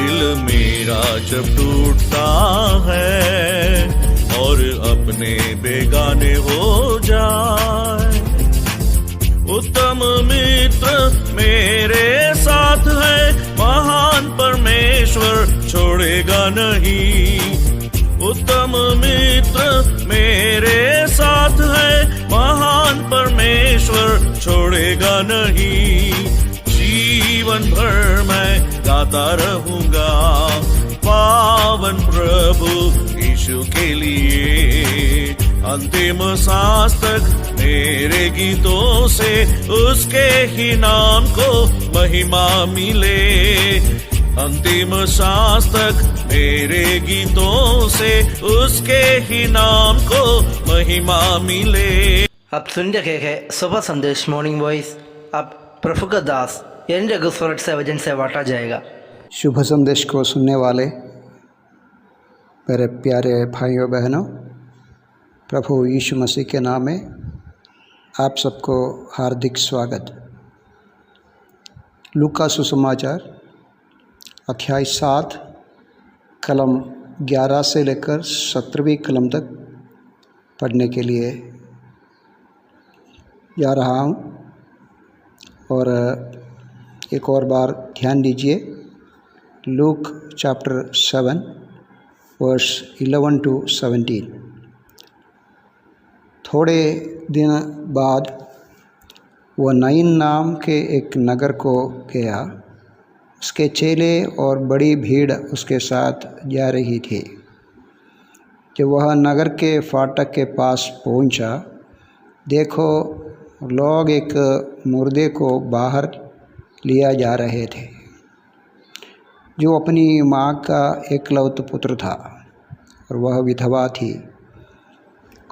दिल मेरा जब टूटता है और अपने बेगाने हो जाए, उत्तम मित्र मेरे साथ है, महान परमेश्वर छोड़ेगा नहीं। उत्तम मित्र मेरे साथ है, महान परमेश्वर छोड़ेगा नहीं। जीवन भर मैं गाता रहूंगा पावन प्रभु यीशु के लिए। अंतिम सांस तक मेरे गीतों से उसके ही नाम को महिमा मिले। अंतिम सांस तक मेरे गीतों से उसके ही नाम को महिमा मिले। आप सुन रहे हैं सुबह संदेश मॉर्निंग वॉइस। अब प्रफुल्ल दास एन रघुस्वरट से वचन से बांटा जाएगा। शुभ संदेश को सुनने वाले मेरे प्यारे भाइयों बहनों, प्रभु यीशु मसीह के नाम में आप सबको हार्दिक स्वागत। लूका सुसमाचार अध्याय 7 कलम 11 से लेकर 17वीं कलम तक पढ़ने के लिए जा रहा हूँ। और एक और बार ध्यान दीजिए, लूक चैप्टर 7 वर्स 11 to 17। थोड़े दिन बाद वह नाइन नाम के एक नगर को गया। उसके चेले और बड़ी भीड़ उसके साथ जा रही थी। जब वह नगर के फाटक के पास पहुंचा, देखो लोग एक मुर्दे को बाहर लिया जा रहे थे, जो अपनी माँ का एकलौता पुत्र था और वह विधवा थी।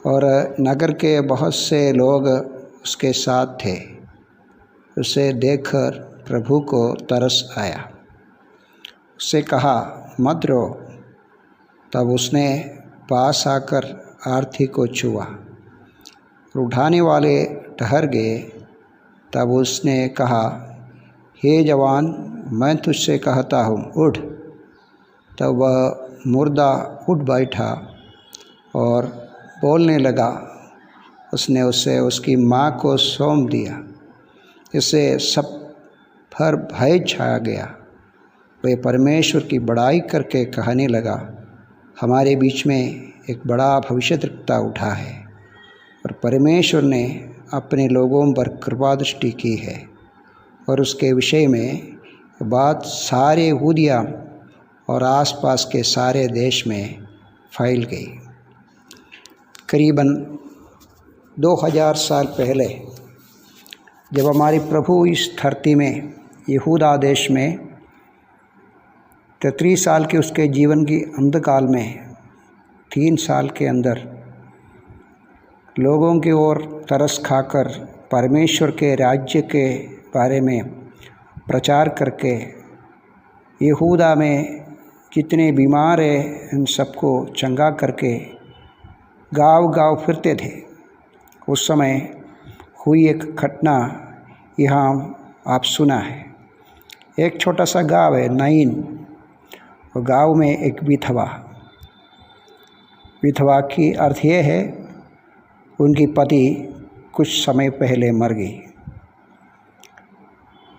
और नगर के बहुत से लोग उसके साथ थे। उसे देखकर प्रभु को तरस आया। उससे कहा, मत रो। तब उसने पास आकर आरती को छुआ। उठाने वाले ठहर गए। तब उसने कहा, हे जवान, मैं तुझसे कहता हूँ, उठ। तब वह मुर्दा उठ बैठा और बोलने लगा। उसने उसे उसकी माँ को सौंप दिया। इससे सब पर भय छा गया। वे परमेश्वर की बड़ाई करके कहने लगा, हमारे बीच में एक बड़ा भविष्यद्वक्ता उठा है और परमेश्वर ने अपने लोगों पर कृपा दृष्टि की है। और उसके विषय में बात सारे यहूदिया और आसपास के सारे देश में फैल गई। करीबन 2000 साल पहले जब हमारे प्रभु इस धरती में यहूदा देश में 33 साल के उसके जीवन की अंतकाल में 3 साल के अंदर लोगों की ओर तरस खाकर परमेश्वर के राज्य के बारे में प्रचार करके यहूदा में जितने बीमार हैं इन सबको चंगा करके गांव-गांव फिरते थे। उस समय हुई एक घटना यहाँ आप सुना है। एक छोटा सा गांव है नाइन, और गांव में एक विधवा की अर्थ ये है उनकी पति कुछ समय पहले मर गई।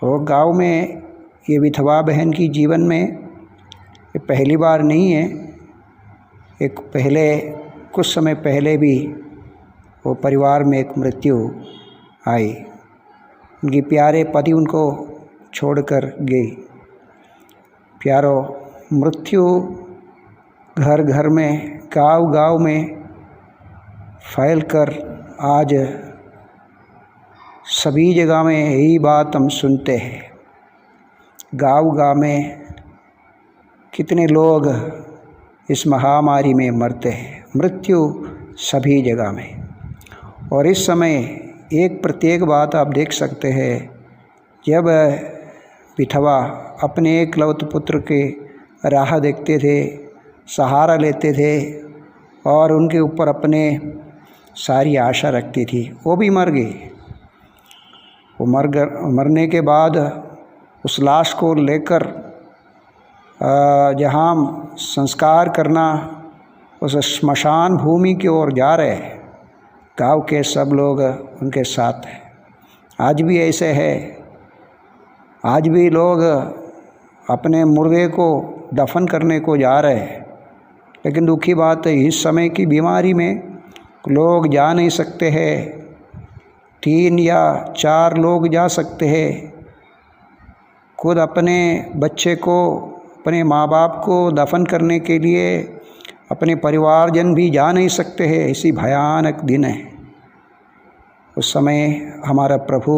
और गांव में ये विधवा बहन की जीवन में ये पहली बार नहीं है। एक पहले कुछ समय पहले भी वो परिवार में एक मृत्यु आई। उनकी प्यारे पति उनको छोड़कर गई। प्यारो, मृत्यु घर घर में गांव-गांव में फैलकर आज सभी जगह में यही बात हम सुनते हैं। गांव-गांव में कितने लोग इस महामारी में मरते हैं। मृत्यु सभी जगह में। और इस समय एक प्रत्येक बात आप देख सकते हैं, जब विधवा अपने एकलौते पुत्र के राह देखते थे, सहारा लेते थे और उनके ऊपर अपने सारी आशा रखती थी, वो भी मर गई। वो मरने के बाद उस लाश को लेकर जहाँ संस्कार करना उस श्मशान भूमि की ओर जा रहे हैं। गांव के सब लोग उनके साथ हैं। आज भी ऐसे है, आज भी लोग अपने मुर्दे को दफन करने को जा रहे हैं। लेकिन दुखी बात है, इस समय की बीमारी में लोग जा नहीं सकते हैं। 3 या 4 लोग जा सकते हैं। खुद अपने बच्चे को, अपने माँ बाप को दफन करने के लिए अपने परिवारजन भी जा नहीं सकते हैं। ऐसी भयानक दिन है। उस समय हमारा प्रभु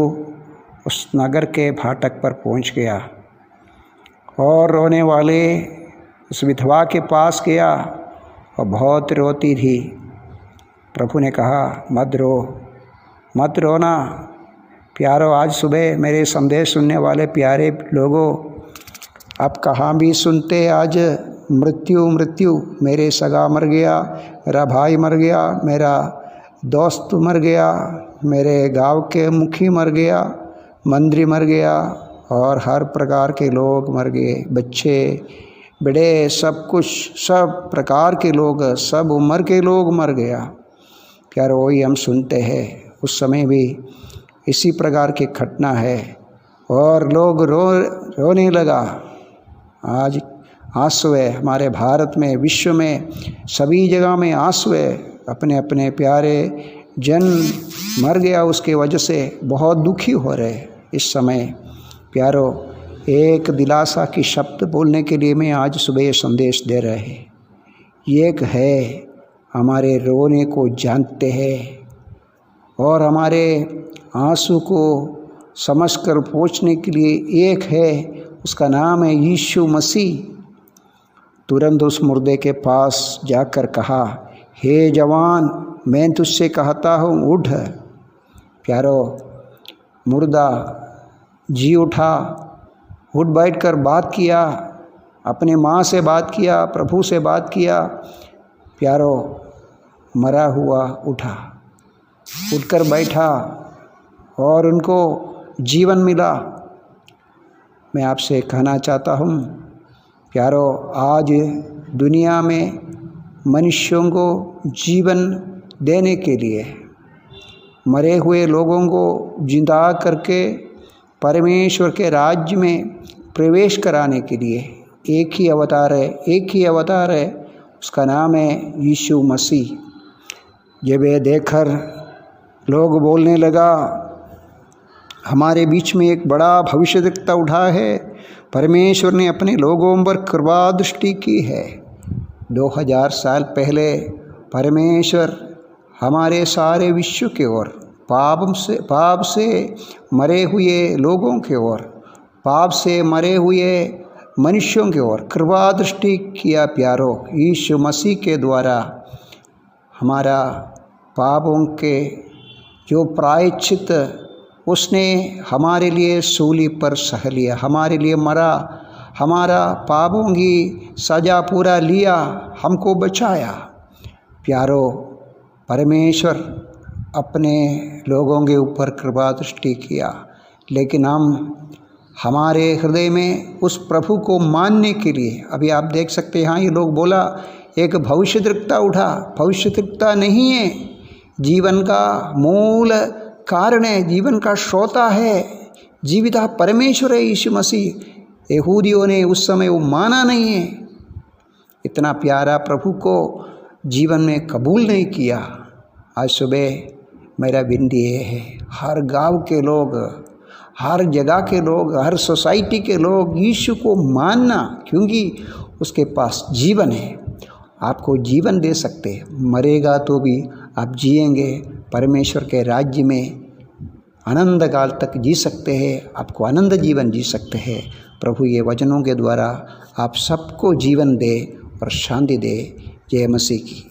उस नगर के फाटक पर पहुंच गया और रोने वाले उस विधवा के पास गया और बहुत रोती थी। प्रभु ने कहा, मत रोना प्यारो। आज सुबह मेरे संदेश सुनने वाले प्यारे लोगों, आप कहाँ भी सुनते आज मृत्यु। मेरे सगा मर गया, मेरा भाई मर गया, मेरा दोस्त मर गया, मेरे गांव के मुखी मर गया, मंत्री मर गया और हर प्रकार के लोग मर गए। बच्चे बड़े सब कुछ, सब प्रकार के लोग, सब उम्र के लोग मर गया। प्यारो, वही हम सुनते हैं। उस समय भी इसी प्रकार की घटना है और लोग रोने लगा। आज आंसू है हमारे भारत में, विश्व में, सभी जगह में आंसू है। अपने अपने प्यारे जन मर गया, उसके वजह से बहुत दुखी हो रहे इस समय। प्यारो, एक दिलासा की शब्द बोलने के लिए मैं आज सुबह ये संदेश दे रहे हैं। एक है, हमारे रोने को जानते हैं और हमारे आंसू को समझकर पहुँचने के लिए एक है, उसका नाम है यीशु मसीह। तुरंत उस मुर्दे के पास जाकर कहा, हे जवान, मैं तुझसे कहता हूँ उठ। प्यारो, मुर्दा जी उठा, उठ बैठकर बात किया, अपने माँ से बात किया, प्रभु से बात किया। प्यारो, मरा हुआ उठा, उठकर बैठा और उनको जीवन मिला। मैं आपसे कहना चाहता हूँ प्यारो, आज दुनिया में मनुष्यों को जीवन देने के लिए, मरे हुए लोगों को जिंदा करके परमेश्वर के राज्य में प्रवेश कराने के लिए एक ही अवतार है, उसका नाम है यीशु मसीह। जब ये देखकर लोग बोलने लगा, हमारे बीच में एक बड़ा भविष्यद्वक्ता उठा है, परमेश्वर ने अपने लोगों पर कृपा दृष्टि की है। 2000 साल पहले परमेश्वर हमारे सारे विश्व के ओर, पाप से मरे हुए लोगों के ओर, पाप से मरे हुए मनुष्यों के ओर कृपा दृष्टि किया। प्यारो, यीशु मसीह के द्वारा हमारा पापों के जो प्रायश्चित उसने हमारे लिए सूली पर सह लिया, हमारे लिए मरा, हमारा पापों की सज़ा पूरा लिया, हमको बचाया। प्यारो, परमेश्वर अपने लोगों के ऊपर कृपा दृष्टि किया, लेकिन हमारे हृदय में उस प्रभु को मानने के लिए, अभी आप देख सकते हैं, हाँ ये लोग बोला एक भविष्यद्वक्ता उठा, भविष्यद्वक्ता नहीं है, जीवन का मूल कारण है, जीवन का श्रोता है, जीविता परमेश्वर है यीशु मसीह। यहूदियों ने उस समय वो माना नहीं है, इतना प्यारा प्रभु को जीवन में कबूल नहीं किया। आज सुबह मेरा विनती ये है, हर गांव के लोग, हर जगह के लोग, हर सोसाइटी के लोग यीशु को मानना, क्योंकि उसके पास जीवन है, आपको जीवन दे सकते। मरेगा तो भी आप जिएंगे, परमेश्वर के राज्य में आनंद काल तक जी सकते हैं, आपको आनंद जीवन जी सकते हैं। प्रभु ये वचनों के द्वारा आप सबको जीवन दे और शांति दे। जय मसीह की।